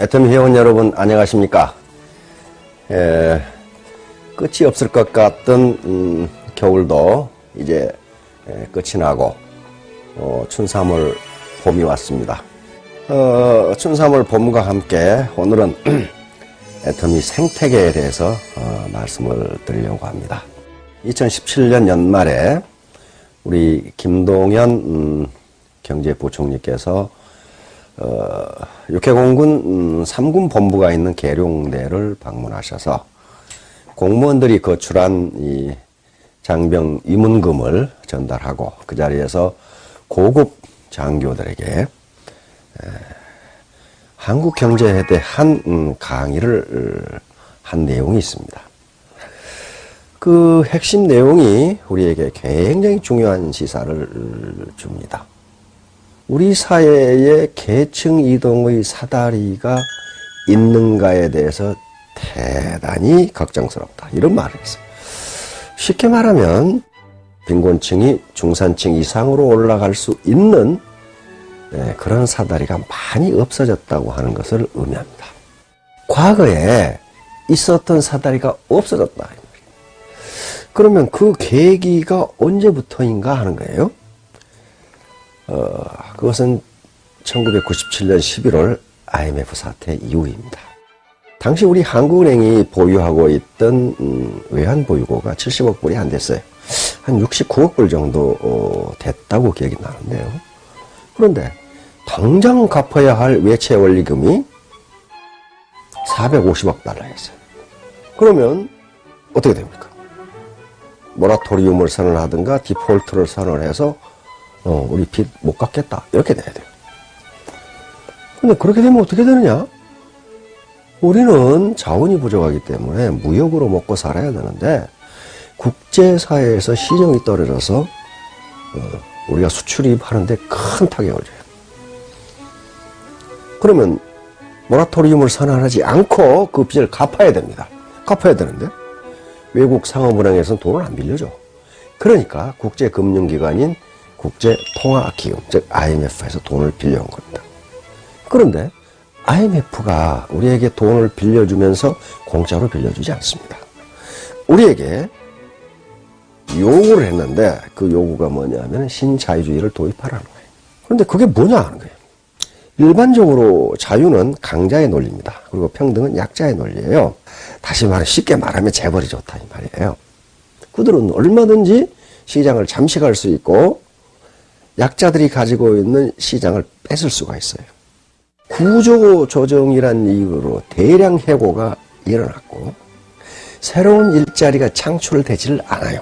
애터미 회원 여러분 안녕하십니까? 끝이 없을 것 같던 겨울도 이제 끝이 나고 춘삼월 봄이 왔습니다. 춘삼월 봄과 함께 오늘은 애터미 생태계에 대해서 말씀을 드리려고 합니다. 2017년 연말에 우리 김동연 경제부총리께서 육해공군 3군 본부가 있는 계룡대를 방문하셔서 공무원들이 거출한 이 장병 위문금을 전달하고 그 자리에서 고급 장교들에게 한국 경제에 대한 강의를 한 내용이 있습니다. 그 핵심 내용이 우리에게 굉장히 중요한 시사를 줍니다. 우리 사회에 계층 이동의 사다리가 있는가에 대해서 대단히 걱정스럽다. 이런 말을 했어요. 쉽게 말하면 빈곤층이 중산층 이상으로 올라갈 수 있는 그런 사다리가 많이 없어졌다고 하는 것을 의미합니다. 과거에 있었던 사다리가 없어졌다. 그러면 그 계기가 언제부터인가 하는 거예요. 그것은 1997년 11월 IMF 사태 이후입니다. 당시 우리 한국은행이 보유하고 있던 외환보유고가 70억 불이 안 됐어요. 한 69억 불 정도 됐다고 기억이 나는데요. 그런데 당장 갚아야 할 외채 원리금이 450억 달러였어요. 그러면 어떻게 됩니까? 모라토리움을 선언하든가 디폴트를 선언해서 우리 빚 못 갚겠다 이렇게 돼야 돼요. 근데 그렇게 되면 어떻게 되느냐? 우리는 자원이 부족하기 때문에 무역으로 먹고 살아야 되는데 국제사회에서 시정이 떨어져서 우리가 수출입하는데 큰 타격을 줘요. 그러면 모라토리움을 선언하지 않고 그 빚을 갚아야 됩니다. 갚아야 되는데 외국 상업은행에서는 돈을 안 빌려줘. 그러니까 국제금융기관인 국제통화기금, 즉 IMF에서 돈을 빌려온 겁니다. 그런데 IMF가 우리에게 돈을 빌려주면서 공짜로 빌려주지 않습니다. 우리에게 요구를 했는데 그 요구가 뭐냐면 신자유주의를 도입하라는 거예요. 그런데 그게 뭐냐 하는 거예요. 일반적으로 자유는 강자의 논리입니다. 그리고 평등은 약자의 논리예요. 다시 말해 쉽게 말하면 재벌이 좋다 이 말이에요. 그들은 얼마든지 시장을 잠식할 수 있고 약자들이 가지고 있는 시장을 뺏을 수가 있어요. 구조조정이란 이유로 대량 해고가 일어났고 새로운 일자리가 창출되지를 않아요.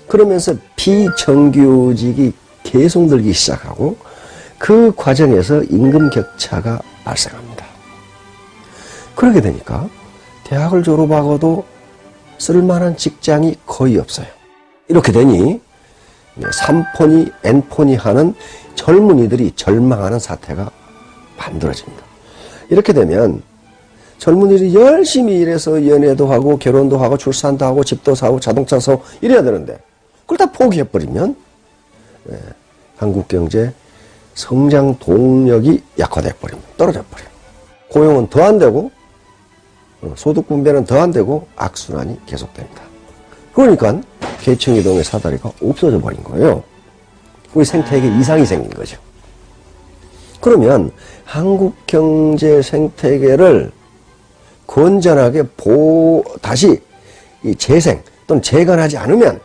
그러면서 비정규직이 계속 늘기 시작하고 그 과정에서 임금 격차가 발생합니다. 그렇게 되니까 대학을 졸업하고도 쓸만한 직장이 거의 없어요. 이렇게 되니 3포니 N포니 하는 젊은이들이 절망하는 사태가 만들어집니다. 이렇게 되면 젊은이들이 열심히 일해서 연애도 하고 결혼도 하고 출산도 하고 집도 사고 자동차 사고 이래야 되는데 그걸 다 포기해버리면 한국 경제 성장 동력이 약화돼버립니다. 떨어져버려요. 고용은 더 안 되고 소득 분배는 더 안 되고 악순환이 계속됩니다. 그러니까 계층이동의 사다리가 없어져 버린 거예요. 우리 생태계에 이상이 생긴 거죠. 그러면 한국 경제 생태계를 건전하게 다시 재생 또는 재건하지 않으면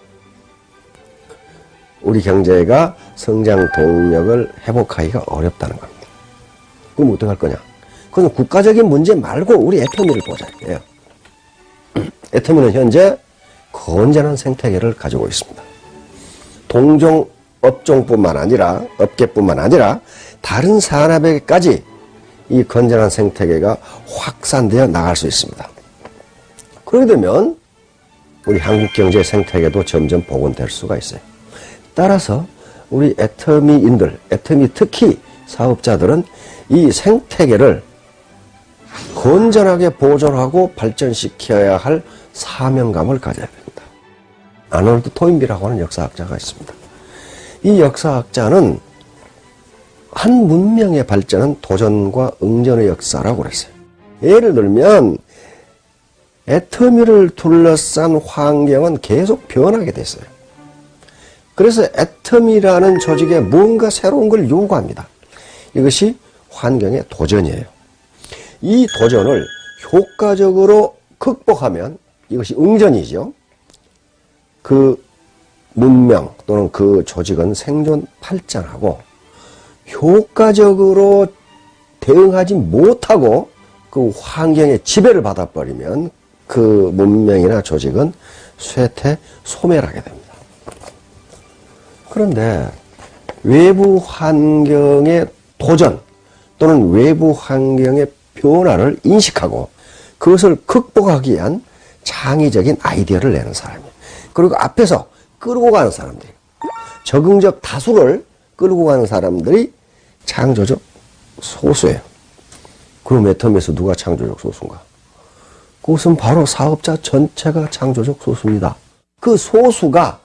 우리 경제가 성장 동력을 회복하기가 어렵다는 겁니다. 그럼 어떡할 거냐? 그건 국가적인 문제 말고 우리 애터미를 보자. 애터미는 현재 건전한 생태계를 가지고 있습니다. 동종 업종뿐만 아니라 업계뿐만 아니라 다른 산업에까지 이 건전한 생태계가 확산되어 나갈 수 있습니다. 그렇게 되면 우리 한국 경제 생태계도 점점 복원될 수가 있어요. 따라서 우리 애터미인들, 애터미 특히 사업자들은 이 생태계를 건전하게 보존하고 발전시켜야 할 사명감을 가져야 됩니다. 아놀드 토인비라고 하는 역사학자가 있습니다. 이 역사학자는 한 문명의 발전은 도전과 응전의 역사라고 그랬어요. 예를 들면 애터미를 둘러싼 환경은 계속 변하게 됐어요. 그래서 애터미라는 조직에 뭔가 새로운 걸 요구합니다. 이것이 환경의 도전이에요. 이 도전을 효과적으로 극복하면 이것이 응전이죠. 그 문명 또는 그 조직은 생존 발전하고, 효과적으로 대응하지 못하고 그 환경의 지배를 받아버리면 그 문명이나 조직은 쇠퇴, 소멸하게 됩니다. 그런데 외부 환경의 도전 또는 외부 환경의 변화를 인식하고 그것을 극복하기 위한 창의적인 아이디어를 내는 사람이에요. 그리고 앞에서 끌고 가는 사람들이, 적응적 다수를 끌고 가는 사람들이 창조적 소수예요. 그럼 애터미에서 누가 창조적 소수인가? 그것은 바로 사업자 전체가 창조적 소수입니다. 그 소수가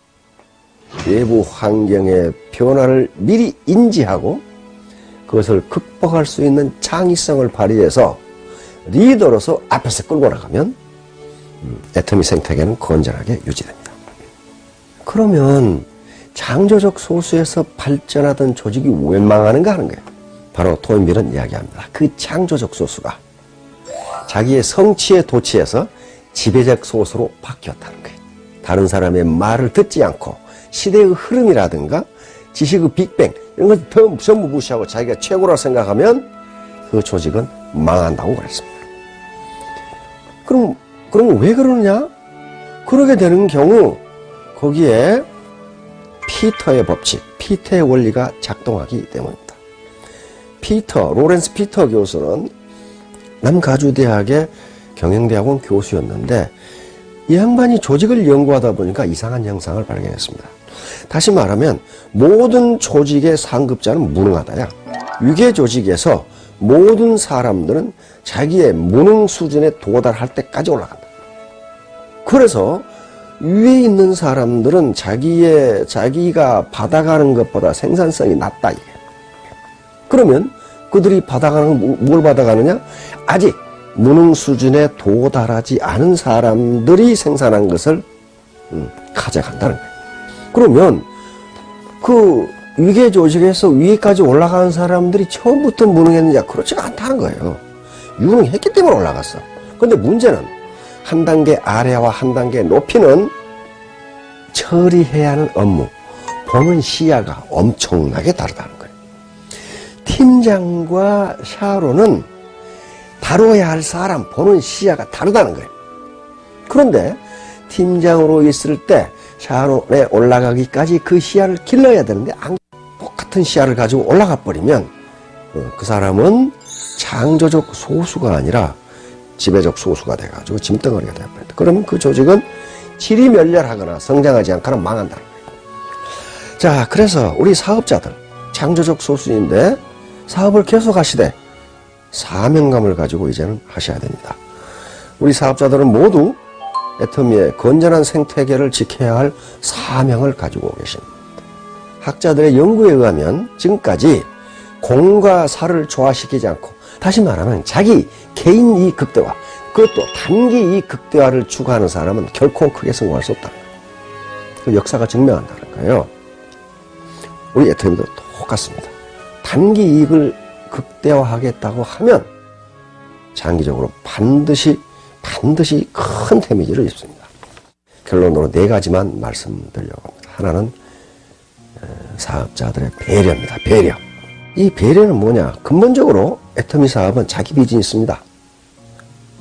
외부 환경의 변화를 미리 인지하고 그것을 극복할 수 있는 창의성을 발휘해서 리더로서 앞에서 끌고 나가면 애터미 생태계는 건전하게 유지됩니다. 그러면 창조적 소수에서 발전하던 조직이 왜 망하는가 하는 거예요. 바로 토인빌은 이야기합니다. 그 창조적 소수가 자기의 성취에 도취해서 지배적 소수로 바뀌었다는 거예요. 다른 사람의 말을 듣지 않고 시대의 흐름이라든가 지식의 빅뱅 이런 걸 전부 무시하고 자기가 최고라 생각하면 그 조직은 망한다고 그랬습니다. 그럼 왜 그러느냐? 그러게 되는 경우 거기에 피터의 법칙, 피터의 원리가 작동하기 때문입니다. 로렌스 피터 교수는 남가주대학의 경영대학원 교수였는데 이 양반이 조직을 연구하다 보니까 이상한 현상을 발견했습니다. 다시 말하면 모든 조직의 상급자는 무능하다야. 위계 조직에서 모든 사람들은 자기의 무능 수준에 도달할 때까지 올라간다. 그래서 위에 있는 사람들은 자기가 받아가는 것보다 생산성이 낮다. 이게. 그러면 그들이 받아가는 뭘 받아가느냐? 아직 무능 수준에 도달하지 않은 사람들이 생산한 것을 가져간다는 거예요. 그러면 그 위계 조직에서 위에까지 올라가는 사람들이 처음부터 무능했느냐? 그렇지가 않다는 거예요. 유능했기 때문에 올라갔어. 그런데 문제는 한 단계 아래와 한 단계 높이는 처리해야 하는 업무, 보는 시야가 엄청나게 다르다는 거예요. 팀장과 샤로는 다뤄야 할 사람, 보는 시야가 다르다는 거예요. 그런데 팀장으로 있을 때 샤론에 올라가기까지 그 시야를 길러야 되는데 똑같은 시야를 가지고 올라가 버리면 그 사람은 창조적 소수가 아니라 지배적 소수가 돼가지고 짐덩어리가 되어버린다. 그러면 그 조직은 질이 멸렬하거나 성장하지 않거나 망한다는 거예요. 자, 그래서 우리 사업자들 창조적 소수인데 사업을 계속하시되 사명감을 가지고 이제는 하셔야 됩니다. 우리 사업자들은 모두 애터미의 건전한 생태계를 지켜야 할 사명을 가지고 계십니다. 학자들의 연구에 의하면 지금까지 공과 사를 조화시키지 않고, 다시 말하면 자기 개인 이익 극대화, 그것도 단기 이익 극대화를 추구하는 사람은 결코 크게 성공할 수 없다는 거예요. 그 역사가 증명한다는 거예요. 우리 애터미도 똑같습니다. 단기 이익을 극대화하겠다고 하면 장기적으로 반드시 큰 데미지를 입습니다. 결론으로 4가지만 말씀드리려고 합니다. 하나는 사업자들의 배려입니다. 배려. 이 배려는 뭐냐? 근본적으로 애터미 사업은 자기 비즈니스입니다.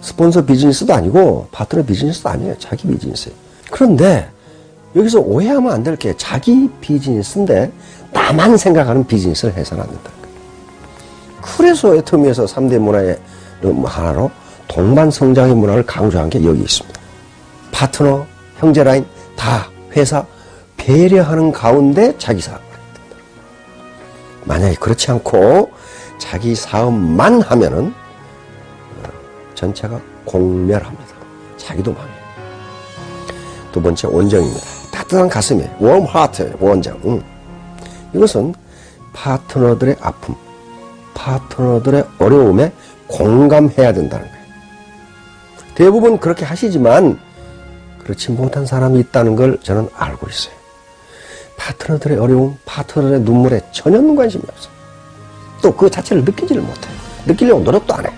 스폰서 비즈니스도 아니고 파트너 비즈니스도 아니에요. 자기 비즈니스예요. 그런데 여기서 오해하면 안 될 게 자기 비즈니스인데 나만 생각하는 비즈니스를 해서는 안 된다는 거예요. 그래서 애터미에서 3대 문화의 하나로 동반 성장의 문화를 강조한 게 여기 있습니다. 파트너, 형제 라인 다 회사 배려하는 가운데 자기 사업을 해야 된다. 만약에 그렇지 않고 자기 사업만 하면은 전체가 공멸합니다. 자기도 망해요. 두 번째, 원정입니다. 따뜻한 가슴에 warm heart, 원정. 이것은 파트너들의 아픔, 파트너들의 어려움에 공감해야 된다는 거예요. 대부분 그렇게 하시지만 그렇지 못한 사람이 있다는 걸 저는 알고 있어요. 파트너들의 어려움, 파트너들의 눈물에 전혀 관심이 없어요. 또 그 자체를 느끼지를 못해요. 느끼려고 노력도 안 해요.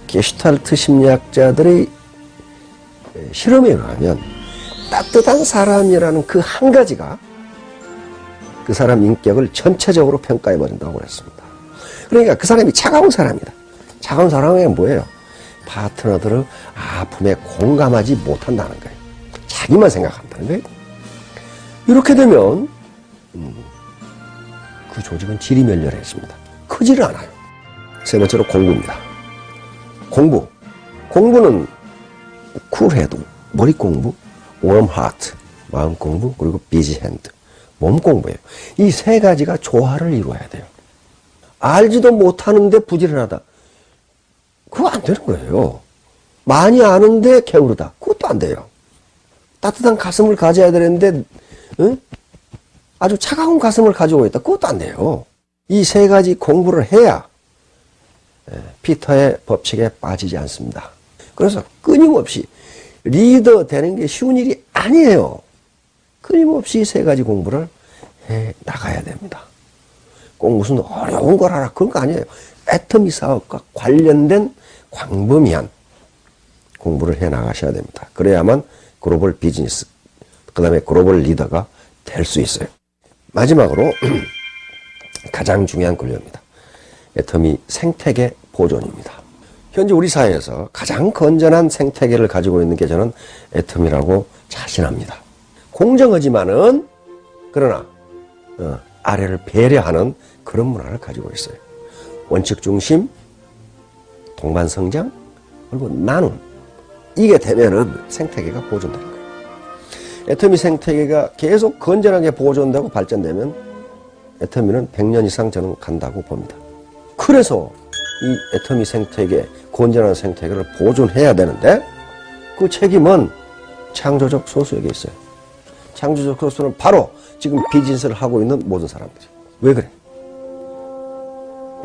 게슈탈트 심리학자들의 실험에 의하면 따뜻한 사람이라는 그 한 가지가 그 사람 인격을 전체적으로 평가해버린다고 그랬습니다. 그러니까 그 사람이 차가운 사람이다. 차가운 사람은 뭐예요? 파트너들의 아픔에 공감하지 못한다는 거예요. 자기만 생각한다는 거예요. 이렇게 되면 그 조직은 질이 멸렬해집니다. 크지를 않아요. 세 번째로 공부입니다. 공부는 쿨해도 머리 공부, warm heart, 마음 공부, 그리고 busy hand, 몸 공부예요. 이 세 가지가 조화를 이루어야 돼요. 알지도 못하는데 부지런하다. 그거 안 되는 거예요. 많이 아는데 게으르다. 그것도 안 돼요. 따뜻한 가슴을 가져야 되는데 아주 차가운 가슴을 가지고 있다. 그것도 안 돼요. 이 세 가지 공부를 해야 피터의 법칙에 빠지지 않습니다. 그래서 끊임없이 리더 되는 게 쉬운 일이 아니에요. 끊임없이 세 가지 공부를 해 나가야 됩니다. 꼭 무슨 어려운 걸 하라 그런 거 아니에요. 애터미 사업과 관련된 광범위한 공부를 해 나가셔야 됩니다. 그래야만 글로벌 비즈니스, 그 다음에 글로벌 리더가 될 수 있어요. 마지막으로 가장 중요한 권력입니다. 애터미 생태계 보존입니다. 현재 우리 사회에서 가장 건전한 생태계를 가지고 있는 게 저는 애터미라고 자신합니다. 공정하지만은 그러나 아래를 배려하는 그런 문화를 가지고 있어요. 원칙 중심, 동반 성장, 그리고 나눔. 이게 되면은 생태계가 보존되는 거예요. 애터미 생태계가 계속 건전하게 보존되고 발전되면 애터미는 100년 이상 저는 간다고 봅니다. 그래서 이 애터미 생태계, 건전한 생태계를 보존해야 되는데 그 책임은 창조적 소수에게 있어요. 창조적 소수는 바로 지금 비즈니스를 하고 있는 모든 사람들이에요. 왜 그래?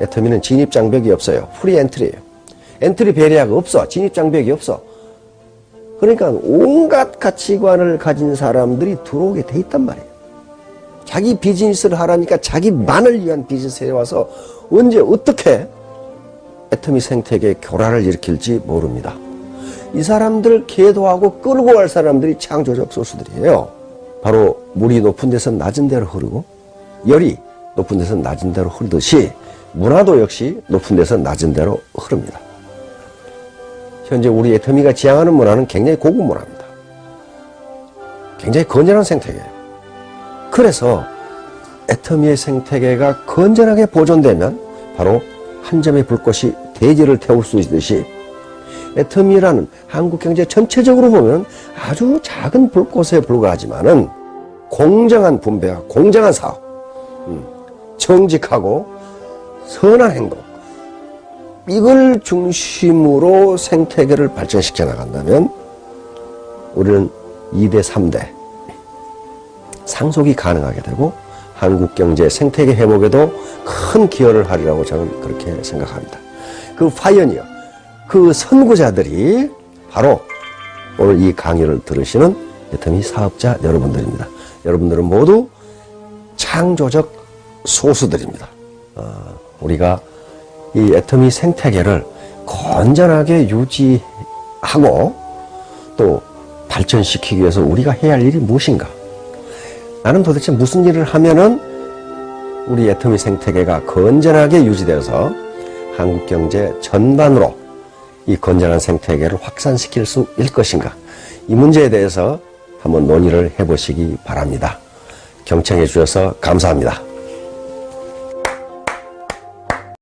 애터미는 진입장벽이 없어요. 프리 엔트리예요. 엔트리 배리아가 없어. 진입장벽이 없어. 그러니까 온갖 가치관을 가진 사람들이 들어오게 돼 있단 말이에요. 자기 비즈니스를 하라니까 자기만을 위한 비즈니스에 와서 언제 어떻게 애터미 생태계의 교란을 일으킬지 모릅니다. 이 사람들을 계도하고 끌고 갈 사람들이 창조적 소수들이에요. 바로 물이 높은 데서 낮은 데로 흐르고 열이 높은 데서 낮은 데로 흐르듯이 문화도 역시 높은 데서 낮은 데로 흐릅니다. 현재 우리 애터미가 지향하는 문화는 굉장히 고급 문화입니다. 굉장히 건전한 생태계예요. 그래서 애터미의 생태계가 건전하게 보존되면 바로 한 점의 불꽃이 대지를 태울 수 있듯이 애터미라는 한국 경제 전체적으로 보면 아주 작은 불꽃에 불과하지만은 공정한 분배와 공정한 사업, 정직하고 선한 행동, 이걸 중심으로 생태계를 발전시켜 나간다면 우리는 2대 3대 상속이 가능하게 되고 한국 경제 생태계 회복에도 큰 기여를 하리라고 저는 그렇게 생각합니다. 그 파이어니어, 그 선구자들이 바로 오늘 이 강의를 들으시는 애터미 사업자 여러분들입니다. 여러분들은 모두 창조적 소수들입니다. 우리가 이 애터미 생태계를 건전하게 유지하고 또 발전시키기 위해서 우리가 해야 할 일이 무엇인가? 나는 도대체 무슨 일을 하면은 우리 애터미 생태계가 건전하게 유지되어서 한국 경제 전반으로 이 건전한 생태계를 확산시킬 수 있을 것인가? 이 문제에 대해서 한번 논의를 해보시기 바랍니다. 경청해 주셔서 감사합니다.